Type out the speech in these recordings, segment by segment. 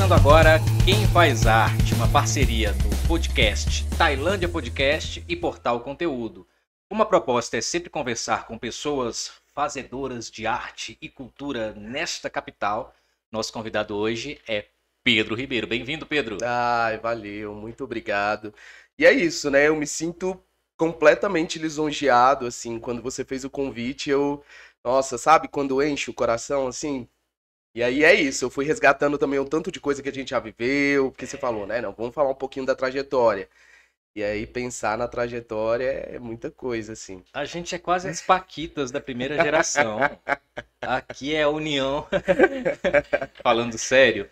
Começando agora Quem Faz Arte, uma parceria do podcast Tailândia Podcast e Portal Conteúdo. Uma proposta é sempre conversar com pessoas fazedoras de arte e cultura nesta capital. Nosso convidado hoje é Pedro Ribeiro. Bem-vindo, Pedro. Ai, valeu, muito obrigado. E é isso, né? Eu me sinto completamente lisonjeado, assim, quando você fez o convite, nossa, sabe quando enche o coração, assim? E aí é isso, eu fui resgatando também um tanto de coisa que a gente já viveu, porque você falou, né? Não, vamos falar um pouquinho da trajetória. E aí pensar na trajetória é muita coisa, assim. A gente é quase as paquitas da primeira geração. Aqui é a união. Falando sério,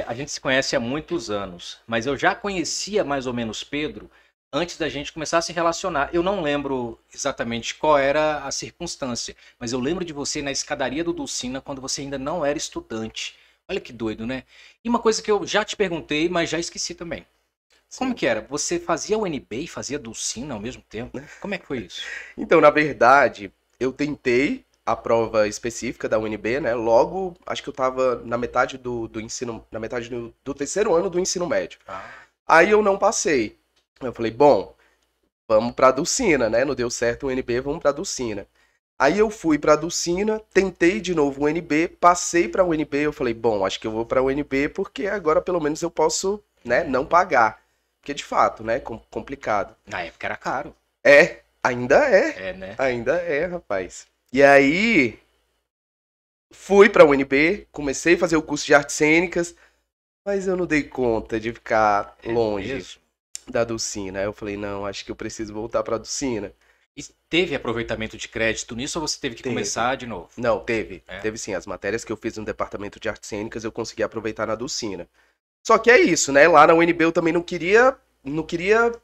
a gente se conhece há muitos anos, mas eu já conhecia mais ou menos Pedro antes da gente começar a se relacionar. Eu não lembro exatamente qual era a circunstância, mas eu lembro de você na escadaria do Dulcina quando você ainda não era estudante. Olha que doido, né? E uma coisa que eu já te perguntei, mas já esqueci também. Como Sim. que era? Você fazia UNB e fazia Dulcina ao mesmo tempo? Como é que foi isso? Então, na verdade, eu tentei a prova específica da UNB, né? Logo, acho que eu tava na metade do ensino, na metade do terceiro ano do ensino médio. Ah, Aí eu não passei. Eu falei, bom, vamos pra Dulcina, né? Não deu certo o UNB, vamos pra Dulcina. Aí eu fui pra Dulcina, tentei de novo o UNB, passei pra UNB, eu falei, bom, acho que eu vou pra UNB porque agora pelo menos eu posso, né, não pagar. Porque de fato, né, complicado. na época era caro. Ainda Né? rapaz. E aí fui pra UNB, comecei a fazer o curso de artes cênicas, mas eu não dei conta de ficar longe Mesmo? da Dulcina. Aí eu falei, não, acho que eu preciso voltar pra Dulcina. E teve aproveitamento de crédito nisso ou você teve que Teve. começar de novo? Não, teve. É. Teve sim. As matérias que eu fiz no departamento de artes cênicas eu consegui aproveitar na Dulcina. Só que é isso, né? Lá na UNB eu também não queria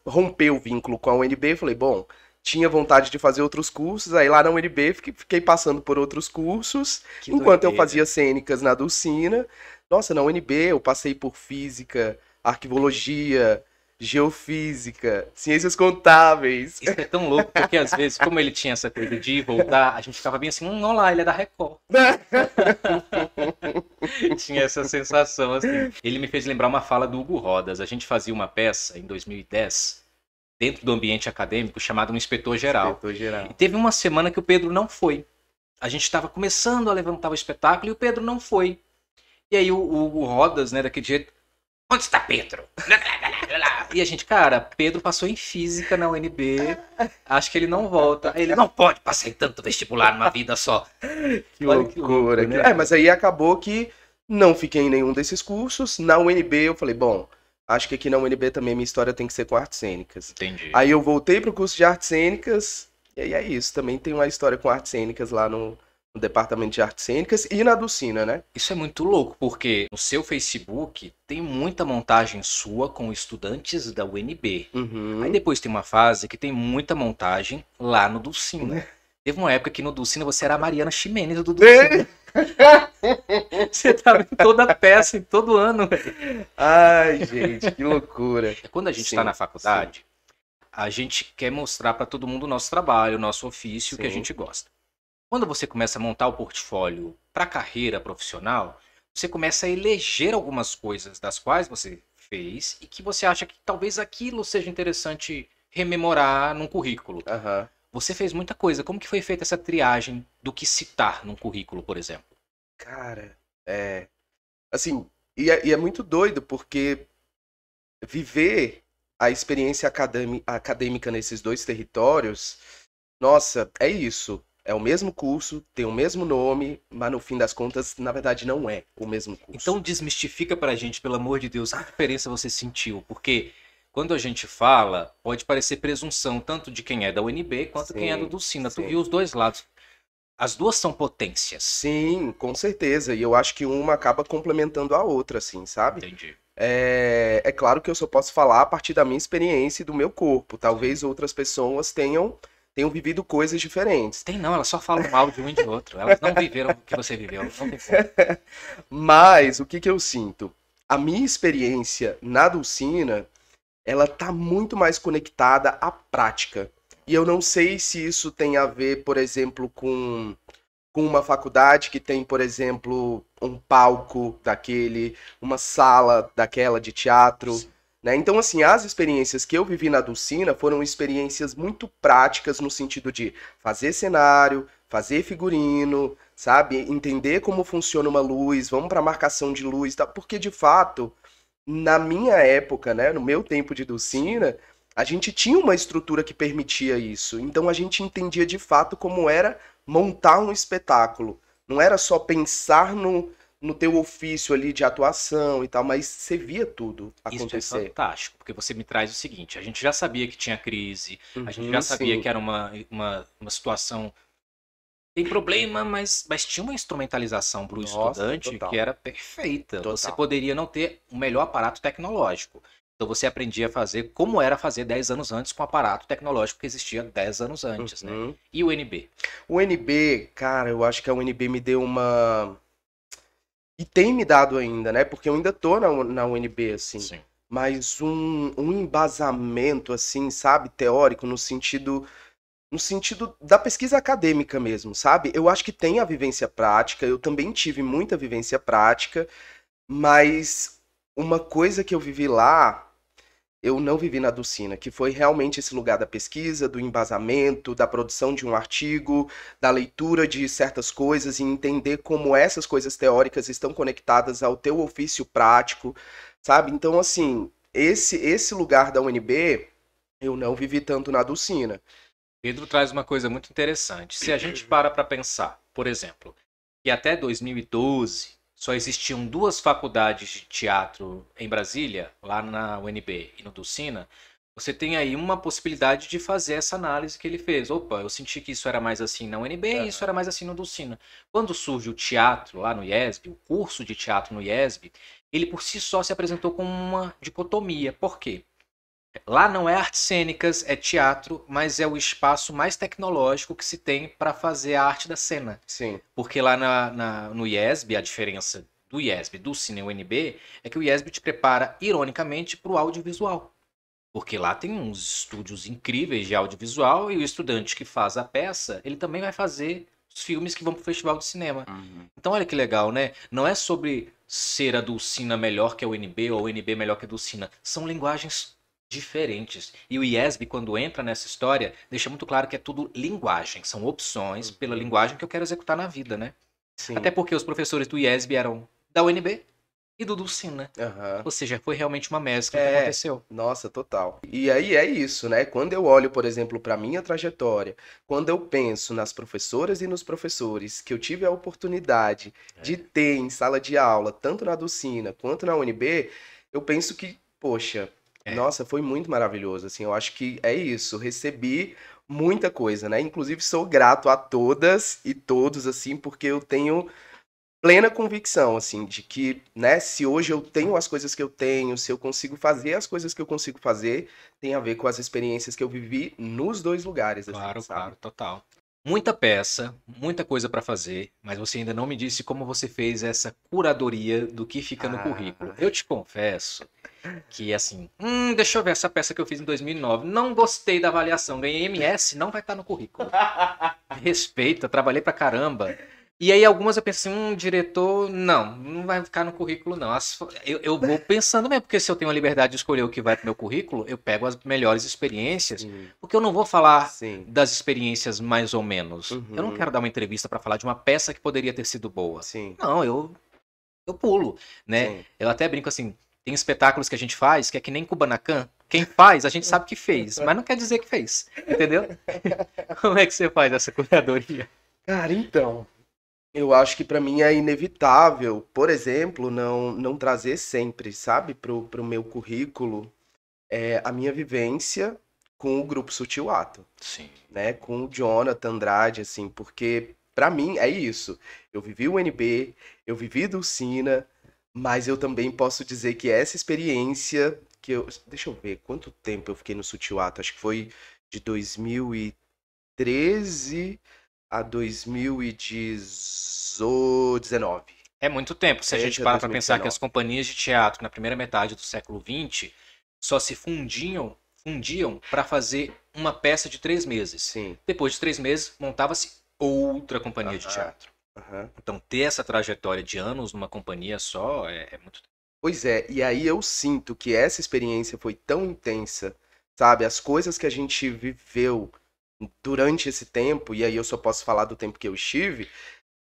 romper o vínculo com a UNB. Falei, bom, tinha vontade de fazer outros cursos. Aí lá na UNB fiquei passando por outros cursos, Que enquanto eu doideira. fazia cênicas na Dulcina. Nossa, na UNB eu passei por física, arquivologia, geofísica, ciências contábeis. Isso é tão louco, porque às vezes, como ele tinha essa coisa de ir e voltar, a gente ficava bem assim, olha lá, ele é da Record. Tinha essa sensação, assim. Ele me fez lembrar uma fala do Hugo Rodas. A gente fazia uma peça em 2010, dentro do ambiente acadêmico, chamado Um Inspetor Geral. Inspetor geral. E teve uma semana que o Pedro não foi. A gente estava começando a levantar o espetáculo e o Pedro não foi. E aí o Hugo Rodas, né, daquele jeito, onde está Pedro? E a gente, cara, Pedro passou em física na UNB, acho que ele não volta. Aí ele não pode passar em tanto vestibular numa vida só. Que Olha que loucura. louco, né? Mas aí acabou que não fiquei em nenhum desses cursos. Na UNB eu falei, bom, acho que aqui na UNB também minha história tem que ser com artes cênicas. Entendi. Aí eu voltei pro curso de artes cênicas, e aí é isso. Também tem uma história com artes cênicas lá no departamento de artes cênicas e na Dulcina, né? Isso é muito louco, porque no seu Facebook tem muita montagem sua com estudantes da UNB. Uhum. Aí depois tem uma fase que tem muita montagem lá no Dulcina. Teve uma época que no Dulcina você era a Mariana Ximenes do Dulcina. Você tava em toda peça, em todo ano. Ai, gente, que loucura. Quando a gente Sim, está na faculdade, a gente quer mostrar para todo mundo o nosso trabalho, o nosso ofício, que a Sim. gente gosta. Quando você começa a montar o portfólio para a carreira profissional, você começa a eleger algumas coisas das quais você fez e que você acha que talvez aquilo seja interessante rememorar num currículo. Aham. Você fez muita coisa. Como que foi feita essa triagem do que citar num currículo, por exemplo? Cara, assim, e é muito doido, porque viver a experiência acadêmica nesses dois territórios, nossa, é isso. É o mesmo curso, tem o mesmo nome, mas no fim das contas, na verdade, não é o mesmo curso. Então desmistifica pra gente, pelo amor de Deus, que diferença você sentiu. Porque quando a gente fala, pode parecer presunção, tanto de quem é da UNB quanto quem é do Sim, Dulcina. Tu sim. viu os dois lados. As duas são potências. Sim, com certeza. E eu acho que uma acaba complementando a outra, assim, sabe? Entendi. É claro que eu só posso falar a partir da minha experiência e do meu corpo. Talvez outras pessoas tenham vivido coisas diferentes. Tem não, elas só falam mal de um e de outro. Elas não viveram o que você viveu. Não tem como. Mas o que que eu sinto? A minha experiência na Dulcina, ela tá muito mais conectada à prática. E eu não sei se isso tem a ver, por exemplo, com com uma faculdade que tem, por exemplo, um palco daquele, uma sala daquela de teatro, né? Então, assim, as experiências que eu vivi na Dulcina foram experiências muito práticas no sentido de fazer cenário, fazer figurino, sabe? Entender como funciona uma luz, vamos para marcação de luz, tá? Porque de fato, na minha época, né, no meu tempo de Dulcina, a gente tinha uma estrutura que permitia isso. Então a gente entendia de fato como era montar um espetáculo. Não era só pensar no teu ofício ali de atuação e tal, mas você via tudo Isso é acontecer. fantástico, porque você me traz o seguinte: a gente já sabia que tinha crise, a gente já Uhum, sabia sim. que era uma situação. Tem problema, mas tinha uma instrumentalização para o Nossa, estudante que total. era perfeita. Você Total. poderia não ter o melhor aparato tecnológico. Então você aprendia a fazer como era fazer 10 anos antes com o aparato tecnológico que existia 10 anos antes, né? Uhum. E o NB? O NB, cara, eu acho que a UNB me deu uma. E tem me dado ainda, né? Porque eu ainda tô na UNB, assim. Sim. Mas um embasamento, assim, sabe, teórico, no sentido da pesquisa acadêmica mesmo, sabe? Eu acho que tem a vivência prática, eu também tive muita vivência prática, mas uma coisa que eu vivi lá, eu não vivi na Dulcina, que foi realmente esse lugar da pesquisa, do embasamento, da produção de um artigo, da leitura de certas coisas e entender como essas coisas teóricas estão conectadas ao teu ofício prático, sabe? Então, assim, esse lugar da UNB, eu não vivi tanto na Dulcina. Pedro traz uma coisa muito interessante. Se a gente para pensar, por exemplo, que até 2012 só existiam duas faculdades de teatro em Brasília, lá na UNB e no Dulcina, você tem aí uma possibilidade de fazer essa análise que ele fez. Opa, eu senti que isso era mais assim na UNB e isso Aham. era mais assim no Dulcina. Quando surge o teatro lá no IESB, o curso de teatro no IESB, ele por si só se apresentou como uma dicotomia. Por quê? Lá não é artes cênicas, é teatro, mas é o espaço mais tecnológico que se tem para fazer a arte da cena. Sim. Porque lá no IESB, a diferença do IESB, do Cine UNB, é que o IESB te prepara, ironicamente, para o audiovisual. Porque lá tem uns estúdios incríveis de audiovisual e o estudante que faz a peça, ele também vai fazer os filmes que vão para o festival de cinema. Uhum. Então olha que legal, né? Não é sobre ser a Dulcina melhor que a UNB ou a UNB melhor que a Dulcina. São linguagens diferentes. E o IESB, quando entra nessa história, deixa muito claro que é tudo linguagem. São opções pela Uhum. linguagem que eu quero executar na vida, né? Até Sim. porque os professores do IESB eram da UNB e do Dulcina. Aham. Ou seja, foi realmente uma mescla que É, aconteceu. nossa, total. E aí é isso, né? Quando eu olho, por exemplo, para minha trajetória, quando eu penso nas professoras e nos professores que eu tive a oportunidade de ter em sala de aula, tanto na Dulcina quanto na UNB, eu penso que, poxa, É. nossa, foi muito maravilhoso. Assim, eu acho que é isso. Recebi muita coisa, né? Inclusive sou grato a todas e todos, assim, porque eu tenho plena convicção, assim, de que, né, se hoje eu tenho as coisas que eu tenho, se eu consigo fazer as coisas que eu consigo fazer, tem a ver com as experiências que eu vivi nos dois lugares, assim, Claro, sabe? claro, total. Muita peça, muita coisa para fazer, mas você ainda não me disse como você fez essa curadoria do que fica no currículo. Ah, Eu te confesso que, assim, deixa eu ver essa peça que eu fiz em 2009. Não gostei da avaliação, ganhei MS, não vai estar no currículo. Respeita, trabalhei pra caramba. E aí algumas eu pensei, diretor, não vai ficar no currículo não. Eu vou pensando mesmo, porque se eu tenho a liberdade de escolher o que vai pro meu currículo, eu pego as melhores experiências, sim, porque eu não vou falar sim. das experiências mais ou menos. Eu não Uhum, quero dar uma entrevista pra falar de uma peça que poderia ter sido boa. sim, Não, eu pulo, né? sim. Eu até brinco assim, tem espetáculos que a gente faz que é que nem Kubanacan. Quem faz, a gente sabe que fez, mas não quer dizer que fez, entendeu? Como é que você faz essa curadoria? Cara, então, eu acho que pra mim é inevitável, por exemplo, não trazer sempre, sabe, pro meu currículo, a minha vivência com o grupo Sutil Ato. Sim. Né, com o Jonathan Andrade, assim, porque pra mim é isso. Eu vivi o NB, eu vivi Dulcina, mas eu também posso dizer que essa experiência que eu, deixa eu ver, quanto tempo eu fiquei no Sutil Ato? Acho que foi de 2013 a 2019. É muito tempo. Se a gente 13 a para para pensar que as 2019. companhias de teatro na primeira metade do século XX só se fundiam para fazer uma peça de 3 meses. Sim. Depois de 3 meses, montava-se outra companhia de Aham, teatro. aham. Então, ter essa trajetória de anos numa companhia só é muito. Pois é, e aí eu sinto que essa experiência foi tão intensa, sabe? As coisas que a gente viveu durante esse tempo, e aí eu só posso falar do tempo que eu estive,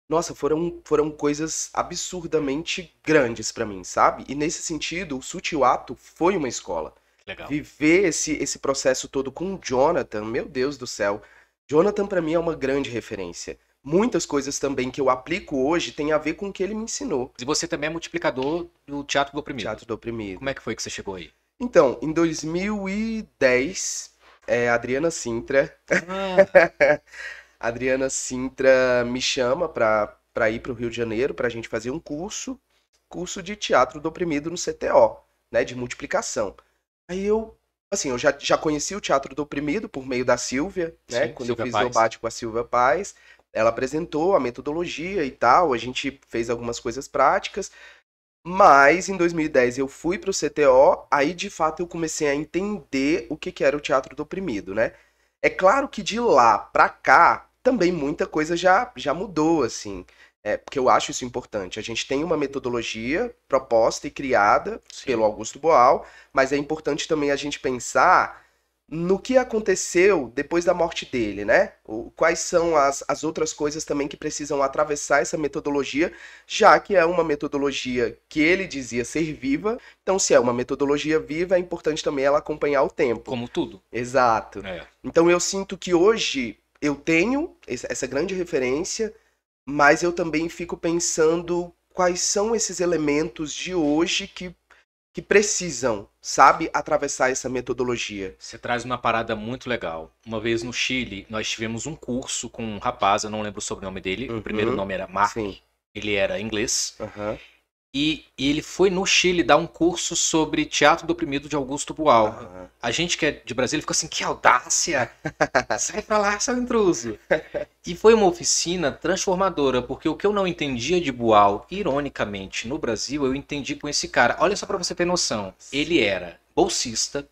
nossa, foram coisas absurdamente grandes pra mim, sabe? E nesse sentido, o Sutil Ato foi uma escola. Legal. Viver esse processo todo com o Jonathan, meu Deus do céu. Jonathan pra mim é uma grande referência. Muitas coisas também que eu aplico hoje têm a ver com o que ele me ensinou. E você também é multiplicador do Teatro do Oprimido. Teatro do Como Oprimido. é que foi que você chegou aí? Então, em 2010, a Adriana Sintra, Ah, a Adriana Sintra me chama para ir para o Rio de Janeiro para a gente fazer um curso de teatro do oprimido no CTO, né, de multiplicação. Aí eu, assim, eu já conheci o teatro do oprimido por meio da Silvia, né, sim, quando eu Silvia fiz Paz. Zorbate com a Silvia Paz, ela apresentou a metodologia e tal, a gente fez algumas coisas práticas. Mas em 2010 eu fui pro CTO, aí de fato eu comecei a entender o que que era o teatro do oprimido, né? É claro que de lá pra cá também muita coisa já mudou, assim. É, porque eu acho isso importante. A gente tem uma metodologia proposta e criada pelo Sim. Augusto Boal, mas é importante também a gente pensar no que aconteceu depois da morte dele, né? Quais são as outras coisas também que precisam atravessar essa metodologia, já que é uma metodologia que ele dizia ser viva. Então, se é uma metodologia viva, é importante também ela acompanhar o tempo. Como tudo. Exato. É. Então, eu sinto que hoje eu tenho essa grande referência, mas eu também fico pensando quais são esses elementos de hoje que precisam, sabe, atravessar essa metodologia. Você traz uma parada muito legal. Uma vez no Chile, nós tivemos um curso com um rapaz, eu não lembro o sobrenome dele. O primeiro Uhum, nome era Mark, sim. ele era inglês. Aham, E ele foi no Chile dar um curso sobre Teatro do Oprimido de Augusto Boal. aham. A gente que é de Brasília ficou assim, que audácia! Sai pra lá, seu intruso! E foi uma oficina transformadora, porque o que eu não entendia de Boal, ironicamente, no Brasil, eu entendi com esse cara. Olha só pra você ter noção. Ele era bolsista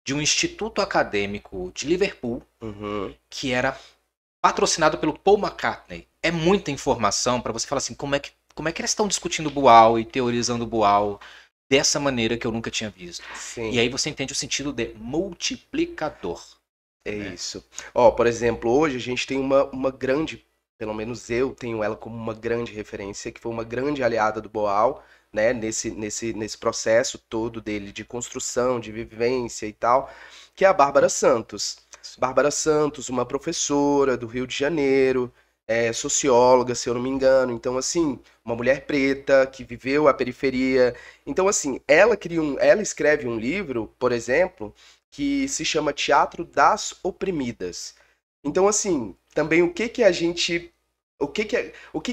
de um instituto acadêmico de Liverpool, Uhum. que era patrocinado pelo Paul McCartney. É muita informação para você falar assim, como é que eles estão discutindo Boal e teorizando Boal dessa maneira que eu nunca tinha visto. E Sim, aí você entende o sentido de multiplicador, é né? isso. Ó, por exemplo, hoje a gente tem uma grande, pelo menos eu tenho ela como uma grande referência, que foi uma grande aliada do Boal, né, nesse processo todo dele de construção, de vivência e tal, que é a Bárbara Santos. Bárbara Santos, uma professora do Rio de Janeiro, socióloga, se eu não me engano. Então, assim, uma mulher preta que viveu a periferia. Então, assim, ela escreve um livro, por exemplo, que se chama Teatro das Oprimidas. Então, assim, também o que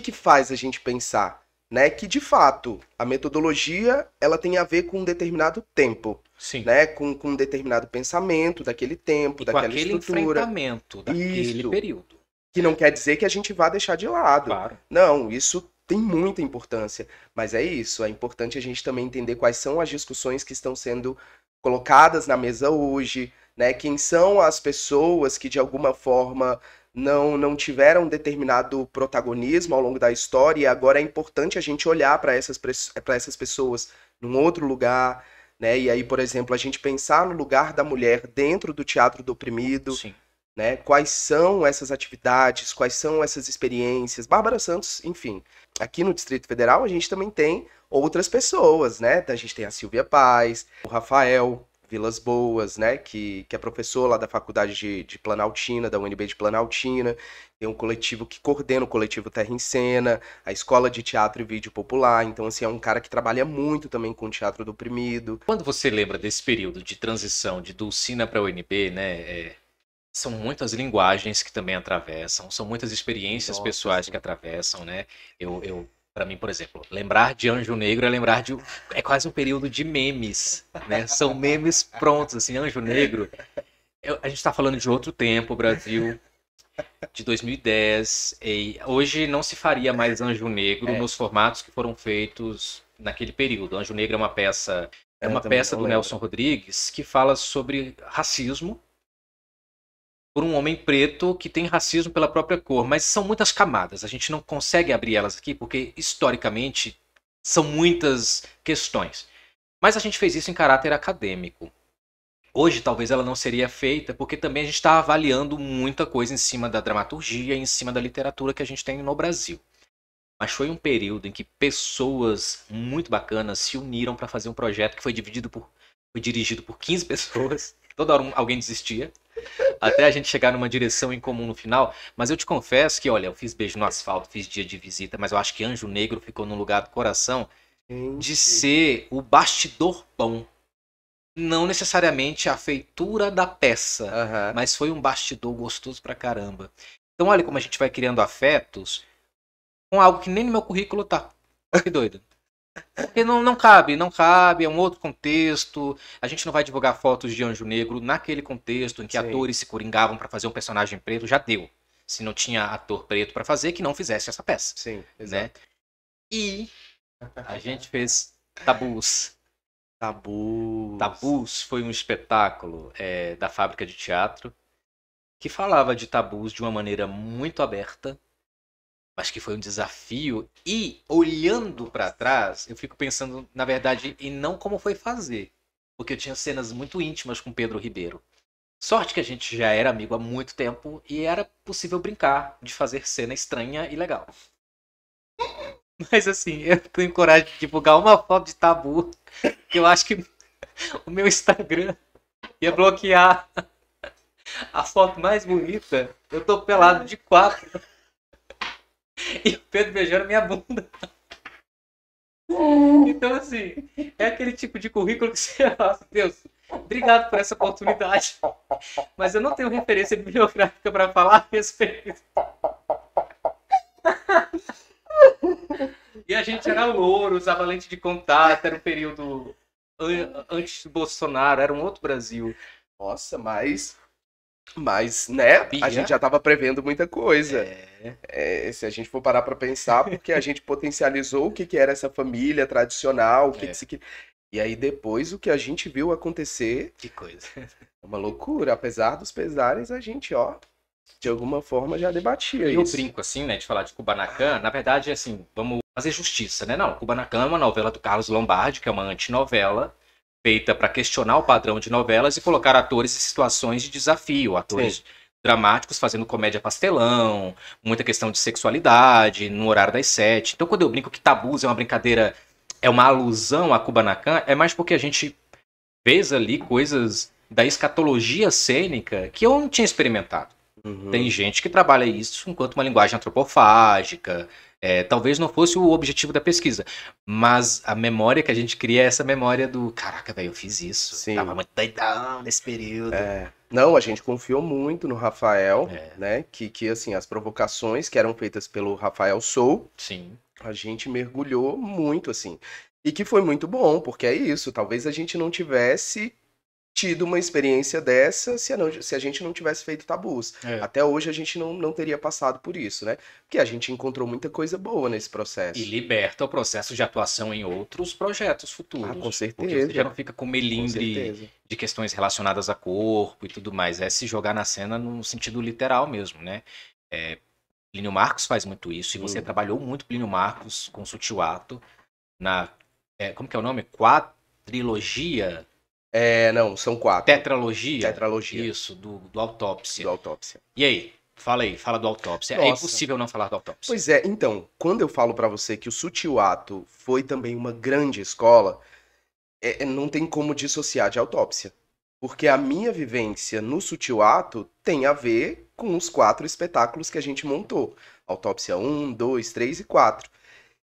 que faz a gente pensar, né? Que de fato a metodologia ela tem a ver com um determinado tempo, Sim. né? Com um determinado pensamento daquele tempo, E com daquela aquele estrutura. enfrentamento daquele Isso, período. que não quer dizer que a gente vá deixar de lado. Claro. Não, isso tem muita importância. Mas é isso, é importante a gente também entender quais são as discussões que estão sendo colocadas na mesa hoje, né? Quem são as pessoas que de alguma forma não tiveram determinado protagonismo ao longo da história e agora é importante a gente olhar para essas pessoas num outro lugar, né? E aí, por exemplo, a gente pensar no lugar da mulher dentro do teatro do oprimido, Sim. né? Quais são essas atividades, quais são essas experiências. Bárbara Santos, enfim. Aqui no Distrito Federal a gente também tem outras pessoas, né? A gente tem a Silvia Paz, o Rafael Vilas Boas, né? Que é professor lá da Faculdade de Planaltina, da UNB de Planaltina. Tem um coletivo que coordena o coletivo Terra em Cena, a Escola de Teatro e Vídeo Popular. Então, assim, é um cara que trabalha muito também com o teatro do oprimido. Quando você lembra desse período de transição de Dulcina para a UNB, né? São muitas linguagens que também atravessam, são muitas experiências Nossa, pessoais que assim. atravessam, né? Para mim, por exemplo, lembrar de Anjo Negro é lembrar de é quase um período de memes, né? São memes prontos, assim, Anjo Negro. A gente está falando de outro tempo, Brasil, de 2010. E hoje não se faria mais Anjo Negro É, nos formatos que foram feitos naquele período. Anjo Negro é eu uma também peça não do lembro. Nelson Rodrigues que fala sobre racismo por um homem preto que tem racismo pela própria cor, mas são muitas camadas. A gente não consegue abrir elas aqui porque historicamente são muitas questões. Mas a gente fez isso em caráter acadêmico. Hoje talvez ela não seria feita porque também a gente está avaliando muita coisa em cima da dramaturgia, em cima da literatura que a gente tem no Brasil. Mas foi um período em que pessoas muito bacanas se uniram para fazer um projeto que foi dirigido por 15 pessoas. Toda hora alguém desistia. Até a gente chegar numa direção em comum no final. Mas eu te confesso que, olha, eu fiz Beijo no Asfalto, fiz Dia de Visita, mas eu acho que Anjo Negro ficou no lugar do coração de Gente. ser o bastidor bom. Não necessariamente a feitura da peça, Aham. mas foi um bastidor gostoso pra caramba. Então olha como a gente vai criando afetos com algo que nem no meu currículo tá. Que doido. Porque não cabe, é um outro contexto. A gente não vai divulgar fotos de Anjo Negro naquele contexto em que Sim, atores se coringavam pra fazer um personagem preto, já deu. Se não tinha ator preto pra fazer, que não fizesse essa peça, sim, né? exato. E a gente fez Tabus. Tabus. Tabus foi um espetáculo da fábrica de teatro que falava de tabus de uma maneira muito aberta, mas que foi um desafio. E olhando pra trás, eu fico pensando, na verdade, em não como foi fazer, porque eu tinha cenas muito íntimas com Pedro Ribeiro. Sorte que a gente já era amigo há muito tempo e era possível brincar de fazer cena estranha e legal. Mas assim, eu tenho coragem de divulgar uma foto de tabu, que eu acho que o meu Instagram ia bloquear a foto mais bonita. Eu tô pelado de quatro e o Pedro beijando minha bunda. Então, assim, é aquele tipo de currículo que você fala, Deus, obrigado por essa oportunidade, mas eu não tenho referência bibliográfica para falar a respeito. E a gente era louro, usava lente de contato, era um período antes do Bolsonaro, era um outro Brasil. Nossa, mas, né, a gente Cabia? já estava prevendo muita coisa. É, Se a gente for parar para pensar, porque a gente potencializou o que que era essa família tradicional, o que que é, se... E aí depois o que a gente viu acontecer que coisa. é uma loucura. Apesar dos pesares, a gente, ó, de alguma forma já debatia E eu isso. brinco assim, né, de falar de Kubanacan, na verdade, assim, vamos fazer justiça, né? Não, Kubanacan é uma novela do Carlos Lombardi, que é uma antinovela, feita para questionar o padrão de novelas e colocar atores em situações de desafio, Sim. atores dramáticos fazendo comédia pastelão, muita questão de sexualidade, no horário das 7. Então, quando eu brinco que Tabus é uma brincadeira, é uma alusão a Kubanacan, é mais porque a gente fez ali coisas da escatologia cênica que eu não tinha experimentado. Tem Uhum. gente que trabalha isso enquanto uma linguagem antropofágica. Talvez não fosse o objetivo da pesquisa, mas a memória que a gente cria é essa memória do caraca, velho, eu fiz isso. Tava Sim. muito doidão nesse período. Não, a gente confiou muito no Rafael, É, né? Que assim, as provocações que eram feitas pelo Rafael Sou, sim. a gente mergulhou muito, assim. E que foi muito bom, porque é isso. Talvez a gente não tivesse tido uma experiência dessa se a gente não tivesse feito tabus. É. Até hoje a gente não teria passado por isso, né? Porque a gente encontrou muita coisa boa nesse E processo. liberta o processo de atuação em outros projetos Ah, com futuros. Porque você já certeza, não fica com com melindre certeza. de questões relacionadas a corpo e tudo mais. É se jogar na cena no sentido literal mesmo, né? Plínio Marcos faz muito isso, e você Hum. trabalhou muito Plínio Marcos com Sutil Ato na. Como que é o nome? Quadrilogia? Não, são 4. Tetralogia? Tetralogia Isso, do do Autópsia. Autópsia. E aí? Fala aí, fala do Autópsia. É Nossa. impossível não falar do Autópsia. Pois é, então, quando eu falo pra você que o Sutil Ato foi também uma grande escola, não tem como dissociar de Autópsia. Porque a minha vivência no Sutil Ato tem a ver com os 4 espetáculos que a gente montou. Autópsia 1, 2, 3 e 4.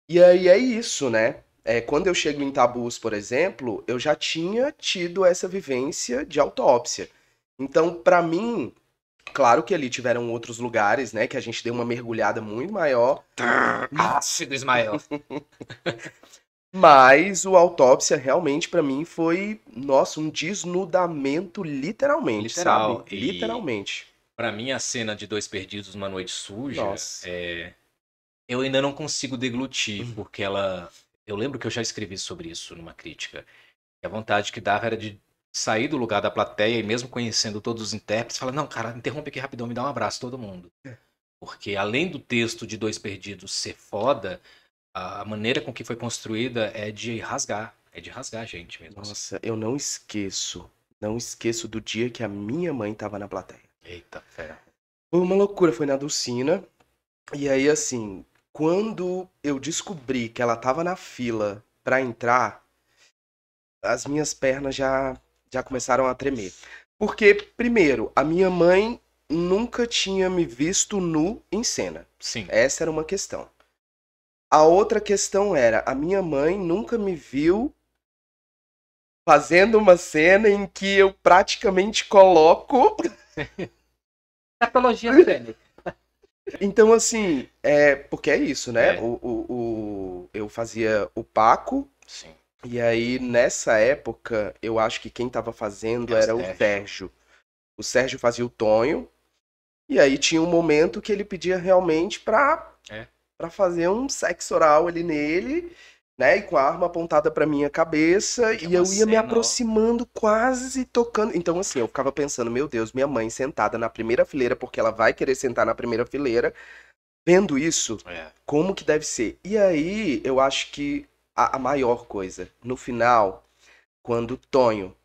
E aí é isso, né? Quando eu chego em Tabus, por exemplo, eu já tinha tido essa vivência de autópsia. Então, pra mim, claro que ali tiveram outros lugares, né, que a gente deu uma mergulhada muito maior, Ácido Ismael. mas o Autópsia realmente pra mim foi, nossa, um desnudamento literalmente, sabe? Literal. E Literalmente. pra mim a cena de Dois Perdidos numa Noite Suja, Nossa. eu ainda não consigo deglutir, porque ela. Eu lembro que eu já escrevi sobre isso numa crítica. E a vontade que dava era de sair do lugar da plateia e mesmo conhecendo todos os intérpretes, fala, não, cara, interrompe aqui rapidão, me dá um abraço, todo mundo. Porque além do texto de Dois Perdidos ser foda, a maneira com que foi construída é de rasgar. É de rasgar a gente mesmo. Assim. Nossa, eu não esqueço. Não esqueço do dia que a minha mãe tava na plateia. Eita, fera. Foi uma loucura, foi na Dulcina. E aí, assim, quando eu descobri que ela tava na fila pra entrar, as minhas pernas já começaram a tremer. Porque, primeiro, a minha mãe nunca tinha me visto nu em cena. Sim. Essa era uma questão. A outra questão era, a minha mãe nunca me viu fazendo uma cena em que eu praticamente coloco... Patologia cênica. Então, assim, porque é isso, né? É. Eu fazia o Paco, Sim. e aí nessa época eu acho que quem tava fazendo era o Sérgio. O Sérgio fazia o Tonho, e aí tinha um momento que ele pedia realmente pra fazer um sexo oral ali nele, né? E com a arma apontada pra minha cabeça, e eu ia me aproximando, quase tocando. Então, assim, eu ficava pensando, meu Deus, minha mãe sentada na primeira fileira, porque ela vai querer sentar na primeira fileira, vendo isso, como que deve ser? E aí, eu acho que a maior coisa, no final, quando o Tonho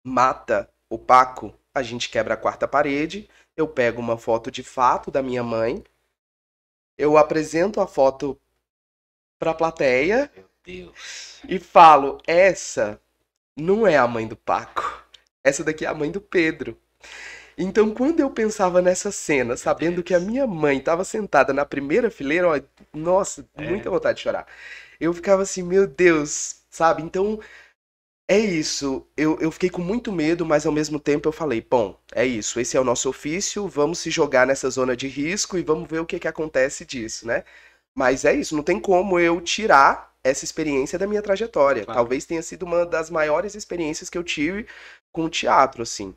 mata o Paco, a gente quebra a quarta parede, eu pego uma foto de fato da minha mãe, eu apresento a foto pra plateia, Meu Deus. E falo, essa não é a mãe do Paco, essa daqui é a mãe do Pedro. Então, quando eu pensava nessa cena, sabendo que a minha mãe estava sentada na primeira fileira, ó, nossa, muita vontade de chorar. Eu ficava assim, meu Deus, sabe? Então, é isso. Eu fiquei com muito medo, mas ao mesmo tempo eu falei, bom, é isso, esse é o nosso ofício, vamos se jogar nessa zona de risco e vamos ver o que acontece disso, né? Mas é isso, não tem como eu tirar essa experiência da minha trajetória. Claro. Talvez tenha sido uma das maiores experiências que eu tive com o teatro, assim.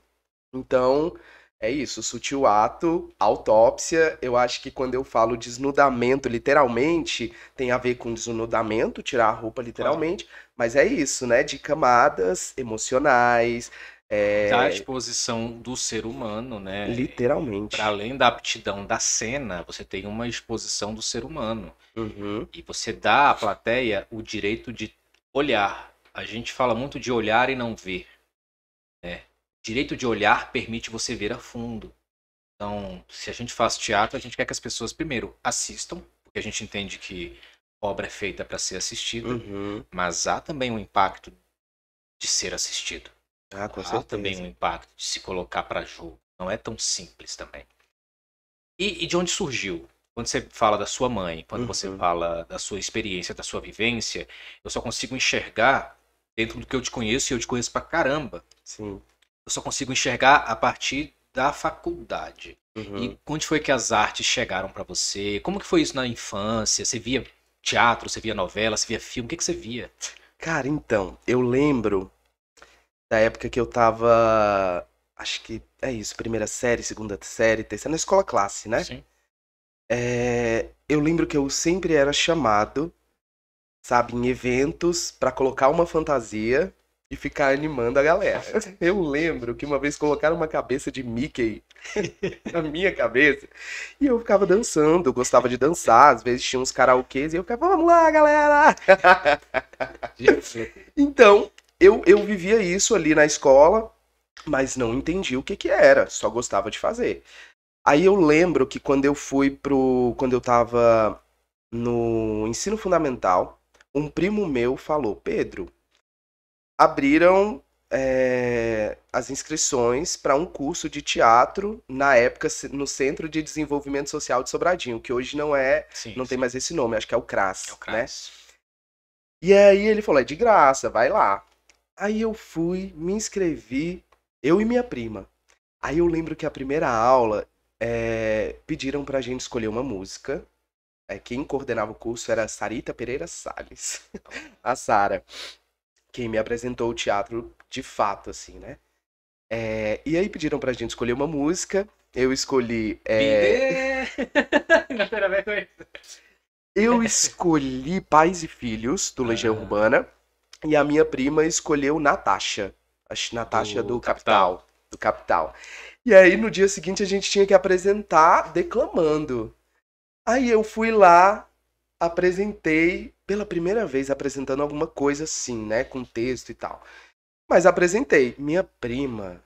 Então, é isso, Sutil Ato, Autópsia, eu acho que quando eu falo desnudamento, literalmente, tem a ver com desnudamento, tirar a roupa literalmente, mas é isso, né, de camadas emocionais, Da exposição do ser humano, né? literalmente. Para além da aptidão da cena, você tem uma exposição do ser humano. Uhum. E você dá à plateia o direito de olhar. A gente fala muito de olhar e não ver. Né? Direito de olhar permite você ver a fundo. Então, se a gente faz teatro, a gente quer que as pessoas primeiro assistam, porque a gente entende que obra é feita para ser assistida, mas há também um impacto de ser assistido. Com Há certeza. também um impacto de se colocar para jogo. Não é tão simples também. E de onde surgiu? Quando você fala da sua mãe, quando você fala da sua experiência, da sua vivência, eu só consigo enxergar dentro do que eu te conheço, e eu te conheço pra caramba. Sim. Eu só consigo enxergar a partir da faculdade. E onde foi que as artes chegaram pra você? Como que foi isso na infância? Você via teatro, você via novela, você via filme? O que você via? Cara, então, eu lembro da época que eu tava, acho que é isso, primeira série, segunda série, terceira, na escola classe, né? Sim. Eu lembro que eu sempre era chamado, sabe, em eventos pra colocar uma fantasia e ficar animando a galera. Eu lembro que uma vez colocaram uma cabeça de Mickey na minha cabeça e eu ficava dançando, eu gostava de dançar, às vezes tinha uns karaokês e eu ficava, vamos lá, galera! Então, eu vivia isso ali na escola, mas não entendia o que era, só gostava de fazer. Aí eu lembro que quando eu tava no ensino fundamental, um primo meu falou, Pedro, abriram as inscrições para um curso de teatro, na época, no Centro de Desenvolvimento Social de Sobradinho, que hoje não tem mais esse nome, acho que é o CRAS, né? E aí ele falou, é de graça, vai lá. Aí eu fui, me inscrevi, eu e minha prima. Aí eu lembro que a primeira aula pediram pra gente escolher uma música. Quem coordenava o curso era a Sarita Pereira Salles, a Sara, quem me apresentou o teatro de fato, assim, né? E aí pediram pra gente escolher uma música, eu escolhi... Eu escolhi Pais e Filhos, do Legião Urbana, e a minha prima escolheu Natasha. Natasha do Do Capital. Capital. Do Capital. E aí, no dia seguinte, a gente tinha que apresentar declamando. Aí eu fui lá, apresentei, pela primeira vez, apresentando alguma coisa assim, né? Com texto e tal. Mas apresentei. Minha prima,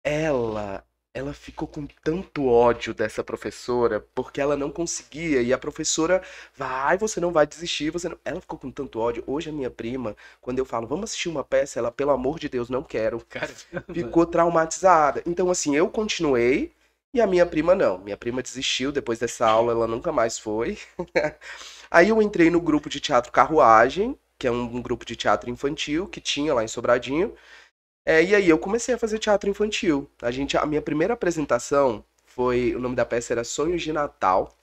ela, ela ficou com tanto ódio dessa professora, porque ela não conseguia, e a professora, vai, você não vai desistir, você não... Ela ficou com tanto ódio. Hoje a minha prima, quando eu falo, vamos assistir uma peça, ela, pelo amor de Deus, não quero. Caramba. Ficou traumatizada. Então, assim, eu continuei e a minha prima não. Minha prima desistiu, depois dessa aula ela nunca mais foi. Aí eu entrei no grupo de teatro Carruagem, que é um grupo de teatro infantil que tinha lá em Sobradinho. E aí eu comecei a fazer teatro infantil. A minha primeira apresentação foi, o nome da peça era Sonhos de Natal,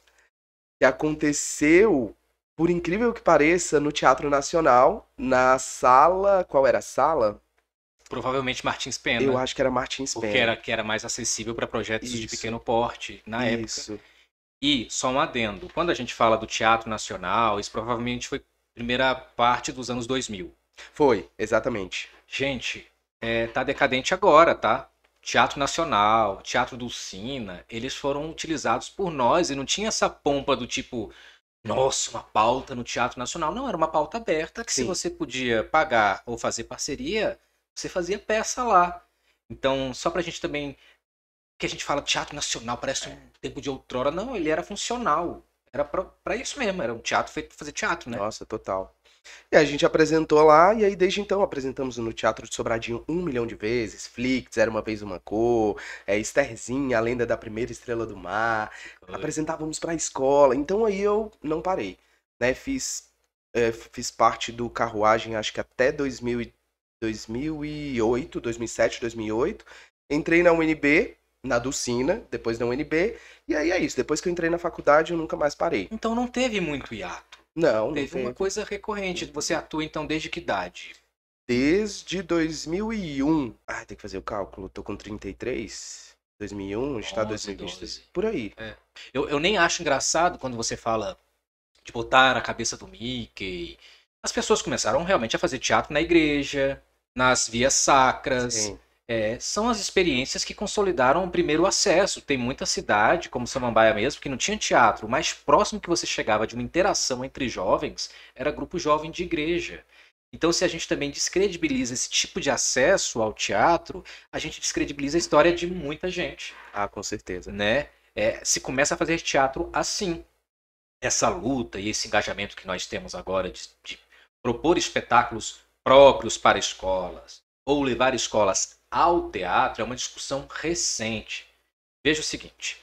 que aconteceu, por incrível que pareça, no Teatro Nacional, na sala, qual era a sala? Provavelmente Martins Eu Pena, acho que era Martins porque Pena. que era mais acessível para projetos de Isso, pequeno porte na época. isso. E, só um adendo, quando a gente fala do Teatro Nacional, isso provavelmente foi a primeira parte dos anos 2000. Foi, exatamente. Gente, tá decadente agora, tá? Teatro Nacional, Teatro Dulcina, eles foram utilizados por nós e não tinha essa pompa do tipo, nossa, uma pauta no Teatro Nacional. Não, era uma pauta aberta que se Sim. você podia pagar ou fazer parceria, você fazia peça lá. Então, só pra gente também, que a gente fala Teatro Nacional, parece um tempo de outrora. Não, ele era funcional. Era pra isso mesmo, era um teatro feito pra fazer teatro, né? Nossa, total. E a gente apresentou lá, e aí desde então apresentamos no Teatro de Sobradinho 1 milhão de vezes. Flix, Era Uma Vez Uma Cor, Estherzinha, A Lenda da Primeira Estrela do Mar. Apresentávamos pra escola, então aí eu não parei, né? Fiz parte do Carruagem, acho que até 2008, 2007, 2008. Entrei na UNB, na Dulcina, depois na UNB, e aí é isso. Depois que eu entrei na faculdade, eu nunca mais parei. Então não teve muito hiato. Não, não Teve uma teve. coisa recorrente. Você atua então desde que idade? Desde 2001. Ah, tem que fazer o cálculo. Tô com 33. 2001, está 11, 2023. 12. Por aí. Eu nem acho engraçado quando você fala de botar a cabeça do Mickey. As pessoas começaram realmente a fazer teatro na igreja, nas vias sacras. Sim. São as experiências que consolidaram o primeiro acesso. Tem muita cidade, como Samambaia mesmo, que não tinha teatro. O mais próximo que você chegava de uma interação entre jovens era grupo jovem de igreja. Então, se a gente também descredibiliza esse tipo de acesso ao teatro, a gente descredibiliza a história de muita gente, Ah, com certeza. né? Se começa a fazer teatro assim. Essa luta e esse engajamento que nós temos agora de propor espetáculos próprios para escolas ou levar escolas ao teatro é uma discussão recente. Veja o seguinte,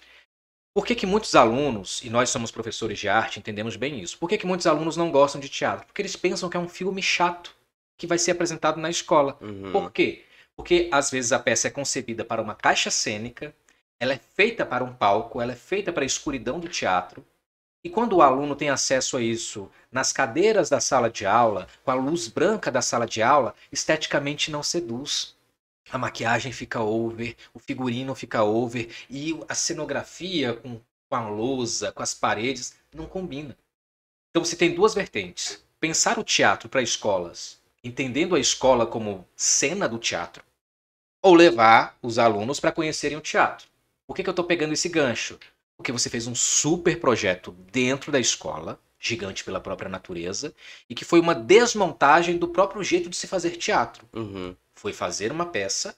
por que muitos alunos, e nós somos professores de arte, entendemos bem isso, por que muitos alunos não gostam de teatro? Porque eles pensam que é um filme chato que vai ser apresentado na escola. Por Uhum. quê? Porque às vezes a peça é concebida para uma caixa cênica, ela é feita para um palco, ela é feita para a escuridão do teatro, e quando o aluno tem acesso a isso nas cadeiras da sala de aula, com a luz branca da sala de aula, esteticamente não seduz. A maquiagem fica over, o figurino fica over e a cenografia com a lousa, com as paredes, não combina. Então você tem duas vertentes. Pensar o teatro para escolas, entendendo a escola como cena do teatro, ou levar os alunos para conhecerem o teatro. Por que eu estou pegando esse gancho? Porque você fez um super projeto dentro da escola, gigante pela própria natureza, e que foi uma desmontagem do próprio jeito de se fazer teatro. Uhum. Foi fazer uma peça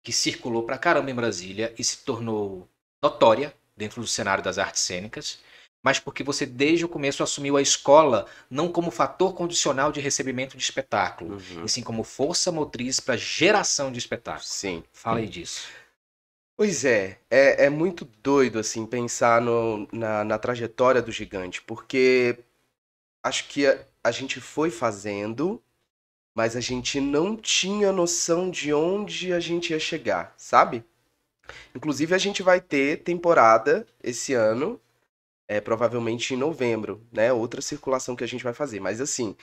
que circulou pra caramba em Brasília e se tornou notória dentro do cenário das artes cênicas, mas porque você desde o começo assumiu a escola não como fator condicional de recebimento de espetáculo, Uhum. e sim como força motriz para geração de espetáculo. Sim. Fala aí disso. Pois é muito doido, assim, pensar na trajetória do gigante, porque acho que a gente foi fazendo, mas a gente não tinha noção de onde a gente ia chegar, sabe? Inclusive, a gente vai ter temporada esse ano, provavelmente em novembro, né? Outra circulação que a gente vai fazer. Mas assim,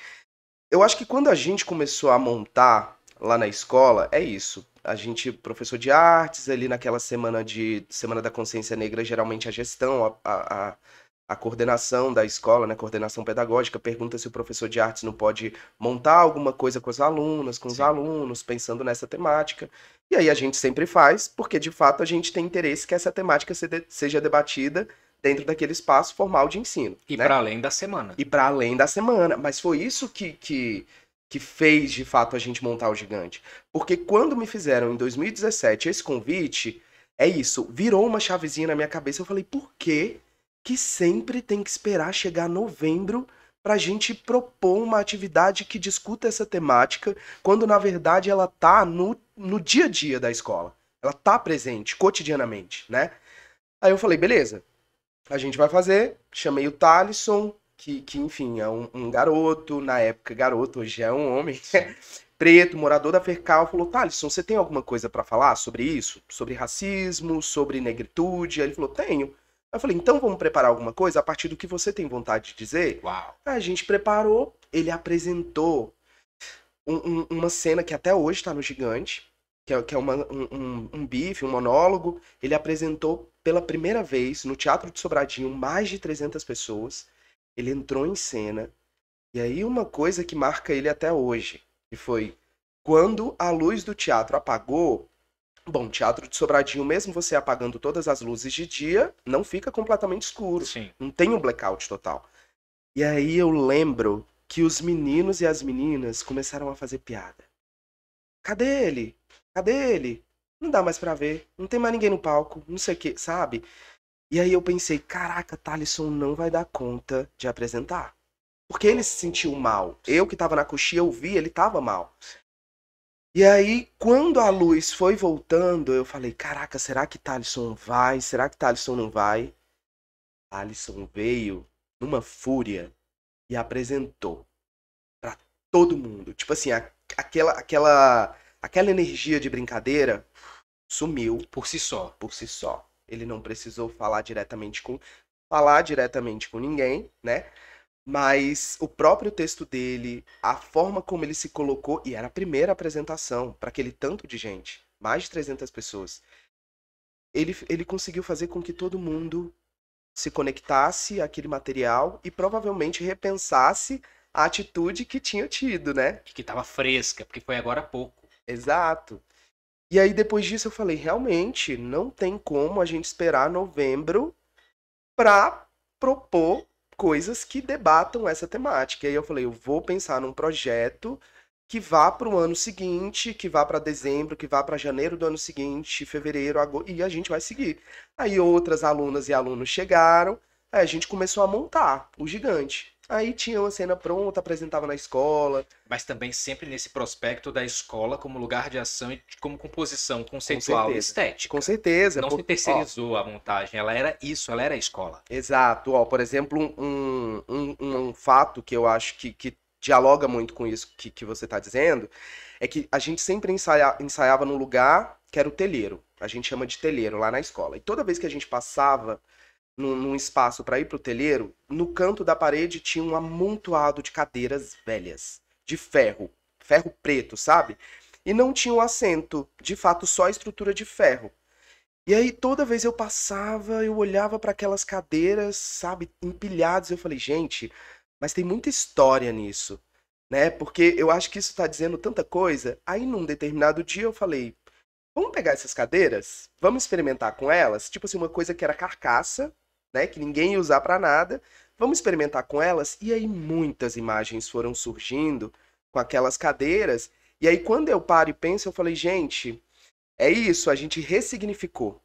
eu acho que quando a gente começou a montar lá na escola, é isso. A gente, professor de artes, ali naquela Semana da Consciência Negra, geralmente a gestão, a coordenação da escola, né, coordenação pedagógica, pergunta se o professor de artes não pode montar alguma coisa com as alunas, com os Sim. alunos, pensando nessa temática. E aí a gente sempre faz, porque de fato a gente tem interesse que essa temática seja debatida dentro daquele espaço formal de ensino, E né? para além da semana. E para além da semana. Mas foi isso que fez de fato a gente montar o Gigante. Porque quando me fizeram em 2017 esse convite, é isso, virou uma chavezinha na minha cabeça. Eu falei, por que que sempre tem que esperar chegar novembro pra gente propor uma atividade que discuta essa temática, quando na verdade ela tá no dia a dia da escola. Ela tá presente cotidianamente, né? Aí eu falei, beleza, a gente vai fazer. Chamei o Thalisson, que enfim, é um garoto, na época garoto, hoje é um homem, Sim. preto, morador da Fercal. Falou, Thalisson, você tem alguma coisa pra falar sobre isso? Sobre racismo, sobre negritude? Aí ele falou, tenho. Eu falei, então vamos preparar alguma coisa a partir do que você tem vontade de dizer? Uau. Aí a gente preparou, ele apresentou uma cena que até hoje tá no Gigante, que é um bife, um monólogo. Ele apresentou pela primeira vez no Teatro de Sobradinho mais de 300 pessoas. Ele entrou em cena. E aí uma coisa que marca ele até hoje, que foi quando a luz do teatro apagou. Bom, Teatro de Sobradinho, mesmo você apagando todas as luzes de dia, não fica completamente escuro. Sim. Não tem um blackout total. E aí eu lembro que os meninos e as meninas começaram a fazer piada. Cadê ele? Cadê ele? Não dá mais pra ver. Não tem mais ninguém no palco. Não sei o que, sabe? E aí eu pensei, caraca, Thalisson não vai dar conta de apresentar. Porque ele se sentiu mal. Eu que tava na coxia, eu vi, ele tava mal. E aí, quando a luz foi voltando, eu falei, caraca, será que Thalisson vai? Será que Thalisson não vai? Thalisson veio numa fúria e apresentou pra todo mundo. Tipo assim, aquela energia de brincadeira sumiu Por si só. por si só. Ele não precisou falar diretamente com ninguém, né? Mas o próprio texto dele, a forma como ele se colocou, e era a primeira apresentação para aquele tanto de gente, mais de 300 pessoas, ele conseguiu fazer com que todo mundo se conectasse àquele material e provavelmente repensasse a atitude que tinha tido, né? Que tava fresca, porque foi agora há pouco. Exato. E aí depois disso eu falei, realmente não tem como a gente esperar novembro para propor coisas que debatam essa temática. E aí eu falei, eu vou pensar num projeto que vá para o ano seguinte, que vá para dezembro, que vá para janeiro do ano seguinte, fevereiro, agosto, e a gente vai seguir. Aí outras alunas e alunos chegaram, aí a gente começou a montar o Gigante. Aí tinha uma cena pronta, apresentava na escola. Mas também sempre nesse prospecto da escola como lugar de ação e como composição Com conceitual e certeza. Com estética. certeza. Não se Ó, terceirizou a montagem, ela era isso, ela era a escola. exato. Ó, por exemplo, um fato que eu acho que dialoga muito com isso que você está dizendo é que a gente sempre ensaiava num lugar que era o telheiro. A gente chama de telheiro lá na escola. E toda vez que a gente passava num espaço para ir pro telheiro, no canto da parede tinha um amontoado de cadeiras velhas, de ferro, ferro preto, sabe? E não tinha um assento, de fato, só a estrutura de ferro. E aí toda vez eu passava, eu olhava para aquelas cadeiras, sabe, empilhadas, eu falei, gente, mas tem muita história nisso, né? Porque eu acho que isso tá dizendo tanta coisa. Aí num determinado dia eu falei, vamos pegar essas cadeiras, vamos experimentar com elas, tipo assim, uma coisa que era carcaça, né, que ninguém ia usar para nada. Vamos experimentar com elas. E aí muitas imagens foram surgindo com aquelas cadeiras. E aí quando eu paro e penso, eu falei, gente, é isso, a gente ressignificou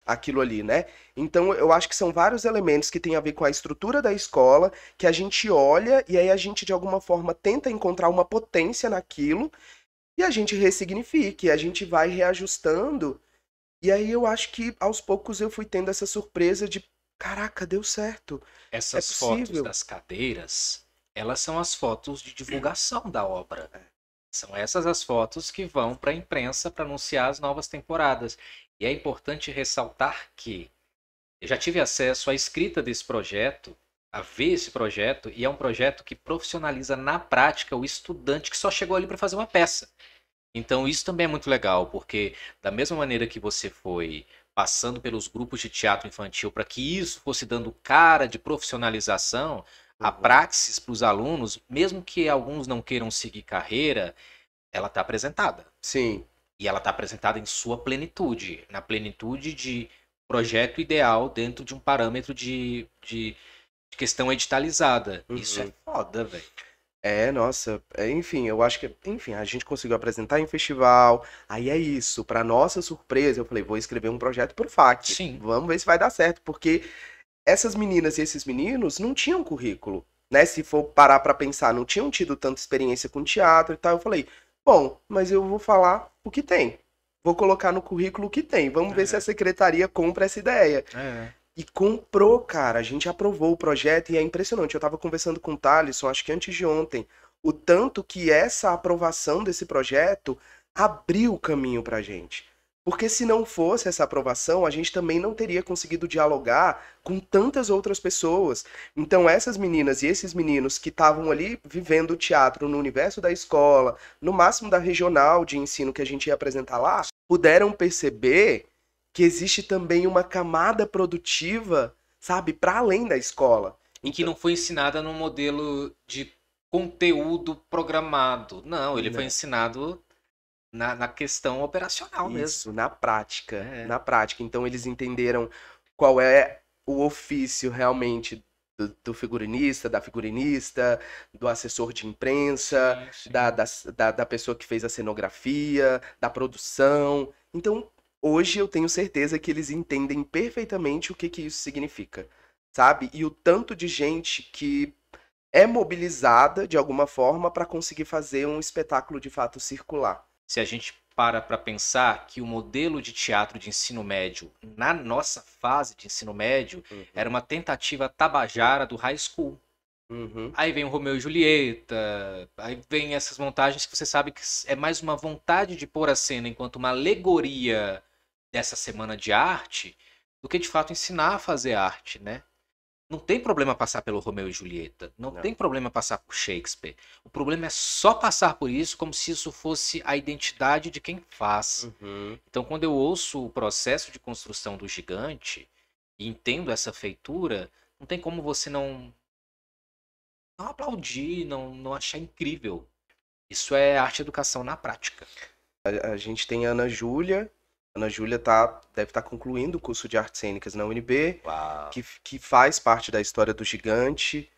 aquilo ali, né? Então eu acho que são vários elementos que têm a ver com a estrutura da escola, que a gente olha e aí a gente de alguma forma tenta encontrar uma potência naquilo e a gente ressignifica, e a gente vai reajustando. E aí eu acho que aos poucos eu fui tendo essa surpresa de, caraca, deu certo. É Essas fotos possível. das cadeiras, elas são as fotos de divulgação da obra. São essas as fotos que vão para a imprensa para anunciar as novas temporadas. E é importante ressaltar que eu já tive acesso à escrita desse projeto, a ver esse projeto, e é um projeto que profissionaliza na prática o estudante que só chegou ali para fazer uma peça. Então isso também é muito legal, porque da mesma maneira que você foi passando pelos grupos de teatro infantil, para que isso fosse dando cara de profissionalização, a Uhum. praxis para os alunos, mesmo que alguns não queiram seguir carreira, ela está apresentada. Sim. E ela está apresentada em sua plenitude, na plenitude de projeto ideal dentro de um parâmetro de questão editalizada. Isso é Uhum. foda, velho. Nossa, enfim, eu acho que, enfim, a gente conseguiu apresentar em festival, aí é isso, pra nossa surpresa, eu falei, vou escrever um projeto pro FAC, Sim. vamos ver se vai dar certo, porque essas meninas e esses meninos não tinham currículo, né? Se for parar pra pensar, não tinham tido tanta experiência com teatro e tal, eu falei, bom, mas eu vou falar o que tem, vou colocar no currículo o que tem, vamos ver se a secretaria compra essa ideia. É. E comprou, cara. A gente aprovou o projeto e é impressionante. Eu tava conversando com o Thalisson, acho que antes de ontem, o tanto que essa aprovação desse projeto abriu o caminho pra gente. Porque se não fosse essa aprovação, a gente também não teria conseguido dialogar com tantas outras pessoas. Então, essas meninas e esses meninos que estavam ali vivendo o teatro no universo da escola, no máximo da regional de ensino que a gente ia apresentar lá, puderam perceber que existe também uma camada produtiva, sabe, para além da escola. E que não foi ensinada no modelo de conteúdo programado. Não, ele foi Né? ensinado na questão operacional mesmo. Isso, na prática, É. na prática. Então eles entenderam qual é o ofício realmente do figurinista, da figurinista, do assessor de imprensa, Sim, sim. da pessoa que fez a cenografia, da produção. Então, hoje eu tenho certeza que eles entendem perfeitamente o que que isso significa, sabe? E o tanto de gente que é mobilizada de alguma forma para conseguir fazer um espetáculo de fato circular. Se a gente para pensar que o modelo de teatro de ensino médio, na nossa fase de ensino médio, era Uhum, uma tentativa tabajara do high school. uhum, Aí vem o Romeu e Julieta, aí vem essas montagens que você sabe que é mais uma vontade de pôr a cena enquanto uma alegoria dessa semana de arte, do que de fato ensinar a fazer arte, né? Não tem problema passar pelo Romeu e Julieta, não tem não. problema passar por Shakespeare. O problema é só passar por isso como se isso fosse a identidade de quem faz. Uhum. Então, quando eu ouço o processo de construção do gigante e entendo essa feitura, não tem como você não aplaudir, não achar incrível. Isso é arte e educação na prática. A gente tem a Ana Júlia. Ana Júlia deve estar concluindo o curso de artes cênicas na UNB, Uau. que faz parte da história do gigante.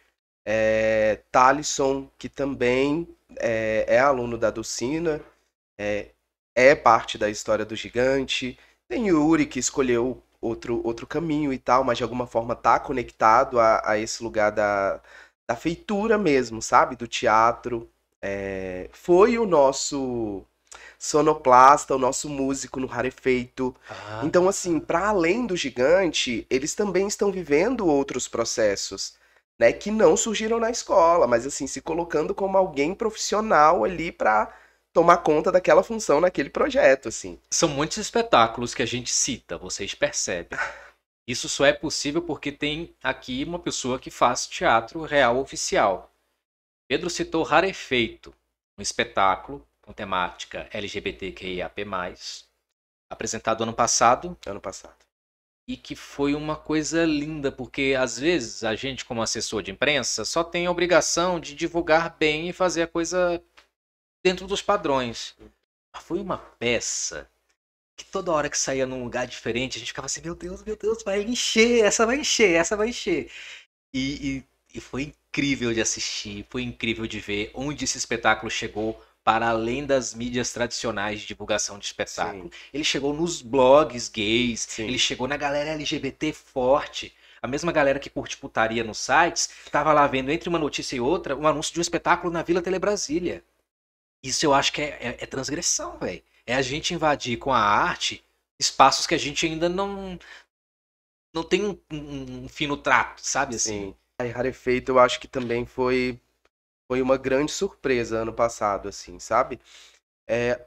Thalisson, que também é aluno da Docina, é, é parte da história do gigante. Tem Yuri, que escolheu outro caminho e tal, mas de alguma forma está conectado a esse lugar da feitura mesmo, sabe? Do teatro. Foi o nosso sonoplasta, o nosso músico no Rarefeito. Ah, Então, assim, para além do gigante, eles também estão vivendo outros processos, né, que não surgiram na escola, mas assim, se colocando como alguém profissional ali para tomar conta daquela função naquele projeto, assim. são muitos espetáculos que a gente cita, vocês percebem. Isso só é possível porque tem aqui uma pessoa que faz teatro real oficial. Pedro citou Rarefeito, um espetáculo com temática LGBTQIAP+, apresentado ano passado Ano passado. e que foi uma coisa linda, porque às vezes a gente, como assessor de imprensa, só tem a obrigação de divulgar bem e fazer a coisa dentro dos padrões. Mas foi uma peça que toda hora que saía num lugar diferente, a gente ficava assim, meu Deus, vai encher, essa vai encher, essa vai encher. E foi incrível de assistir, foi incrível de ver onde esse espetáculo chegou para além das mídias tradicionais de divulgação de espetáculo. Sim, Ele chegou nos blogs gays, sim. ele chegou na galera LGBT forte. A mesma galera que curte putaria nos sites, estava lá vendo entre uma notícia e outra um anúncio de um espetáculo na Vila Telebrasília. Isso eu acho que é transgressão, velho. É a gente invadir com a arte espaços que a gente ainda não tem um fino trato, sabe assim? Sim. Aí, Rarefeito, eu acho que também foi uma grande surpresa ano passado, assim, sabe? É,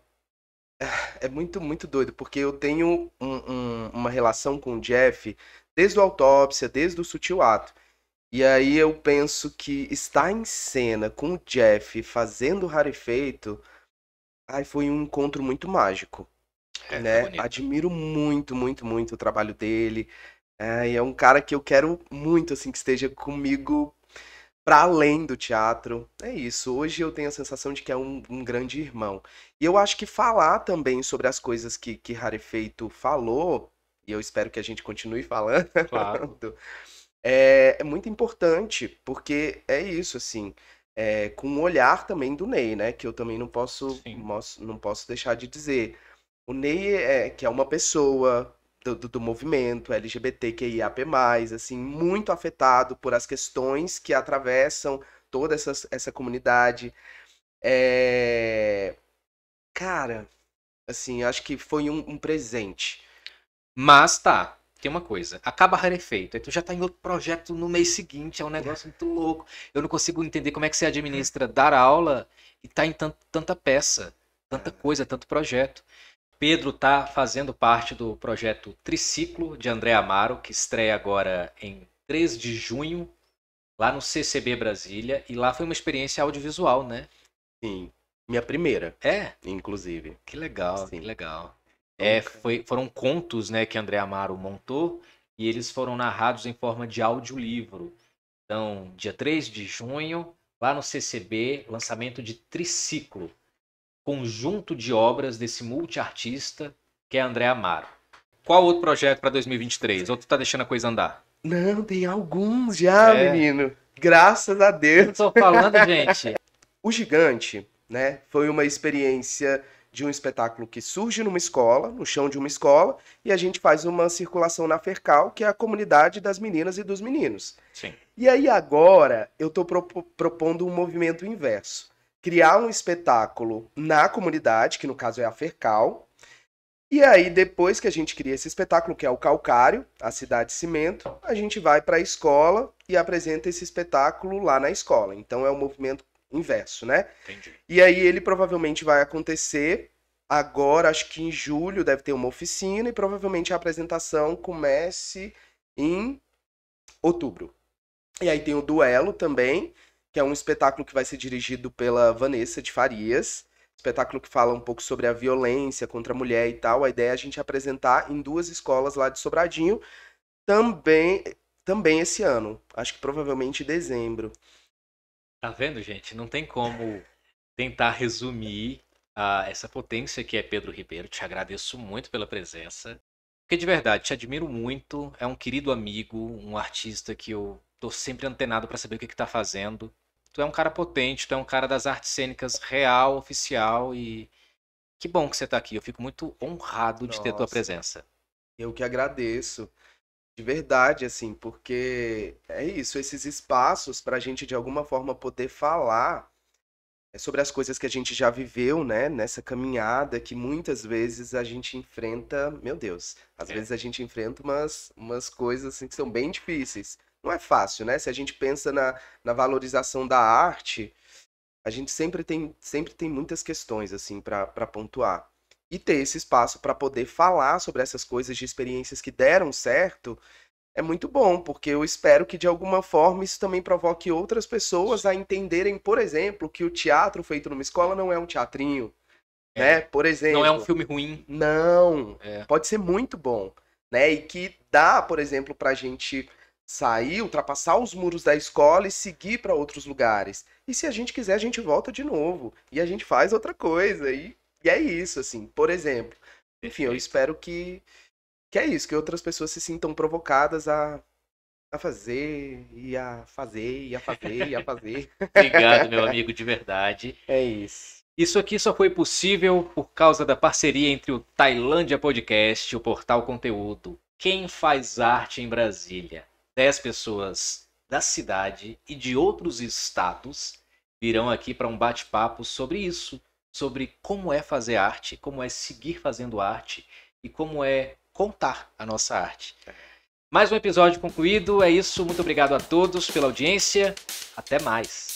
é muito, muito doido, porque eu tenho uma relação com o Jeff desde o Autópsia, desde o Sutil Ato. E aí eu penso que estar em cena com o Jeff fazendo o Rarefeito, ai, foi um encontro muito mágico. É, tá né? bonito. Admiro muito, muito, muito o trabalho dele. E é um cara que eu quero muito, assim, que esteja comigo para além do teatro. É isso. Hoje eu tenho a sensação de que é um grande irmão. E eu acho que falar também sobre as coisas que Rarefeito falou, e eu espero que a gente continue falando, Claro. é muito importante, porque é isso, assim, com o olhar também do Ney, né? Que eu também Sim. não posso deixar de dizer. O Ney que é uma pessoa do movimento LGBTQIAP+, assim, muito afetado por as questões que atravessam toda essa comunidade. É, Cara, assim, acho que foi um presente. Mas tá, tem uma coisa. Acaba Rarefeito, aí tu já tá em outro projeto no mês seguinte, é um negócio muito louco. Eu não consigo entender como é que você administra dar aula e tá em tanta peça, tanta coisa, tanto projeto. Pedro tá fazendo parte do projeto Triciclo de André Amaro, que estreia agora em 3 de junho, lá no CCB Brasília, e lá foi uma experiência audiovisual, né? Sim, minha primeira, É, inclusive. que legal, que Sim, legal. nunca. Foram contos, né, que André Amaro montou e eles foram narrados em forma de audiolivro. Então, dia 3 de junho, lá no CCB, lançamento de Triciclo, conjunto de obras desse multiartista que é André Amaro. Qual outro projeto para 2023? Ou tu tá deixando a coisa andar? Não, tem alguns já, É, menino. Graças a eu Deus. tô falando, gente. O Gigante, né, foi uma experiência de um espetáculo que surge numa escola, no chão de uma escola, e a gente faz uma circulação na Fercal, que é a comunidade das meninas e dos meninos. Sim, E aí agora eu estou propondo um movimento inverso. Criar um espetáculo na comunidade, que no caso é a Fercal, e aí depois que a gente cria esse espetáculo, que é o Calcário, a cidade cimento, a gente vai para a escola e apresenta esse espetáculo lá na escola. Então é um movimento inverso, né? entendi. E aí ele provavelmente vai acontecer agora, acho que em julho deve ter uma oficina e provavelmente a apresentação comece em outubro. E aí tem o Duelo também, que é um espetáculo que vai ser dirigido pela Vanessa de Farias. Espetáculo que fala um pouco sobre a violência contra a mulher e tal. A ideia é a gente apresentar em 2 escolas lá de Sobradinho, também, também esse ano. Acho que provavelmente em dezembro. Tá vendo, gente? Não tem como tentar resumir essa potência que é Pedro Ribeiro. Te agradeço muito pela presença. Porque de verdade, te admiro muito. É um querido amigo, um artista que eu tô sempre antenado para saber o que que tá fazendo. Tu é um cara potente, tu é um cara das artes cênicas real, oficial e que bom que você tá aqui. Eu fico muito honrado de ter tua Nossa, presença. eu que agradeço. De verdade, assim, porque é isso, esses espaços para a gente de alguma forma poder falar sobre as coisas que a gente já viveu, né, nessa caminhada que muitas vezes a gente enfrenta, meu Deus, às É, vezes a gente enfrenta umas coisas assim que são bem difíceis. Não é fácil, né? Se a gente pensa na valorização da arte, a gente sempre tem muitas questões assim para pontuar. E ter esse espaço para poder falar sobre essas coisas de experiências que deram certo é muito bom, porque eu espero que de alguma forma isso também provoque outras pessoas a entenderem, por exemplo, que o teatro feito numa escola não é um teatrinho, né? é. Por Não é um exemplo, filme ruim. não, É, pode ser muito bom, né? E que dá, por exemplo, pra gente sair, ultrapassar os muros da escola e seguir para outros lugares. E se a gente quiser, a gente volta de novo e a gente faz outra coisa e é isso, assim. Por exemplo, enfim, eu perfeito. espero que é isso, que outras pessoas se sintam provocadas a fazer, e a fazer, e a fazer, e a fazer. Obrigado, meu amigo, de verdade. É isso. Isso aqui só foi possível por causa da parceria entre o Tailândia Podcast e o Portal Conteúdo. Quem faz arte em Brasília? 10 pessoas da cidade e de outros estados virão aqui para um bate-papo sobre isso, sobre como é fazer arte, como é seguir fazendo arte e como é contar a nossa arte. Mais um episódio concluído, é isso. Muito obrigado a todos pela audiência. Até mais.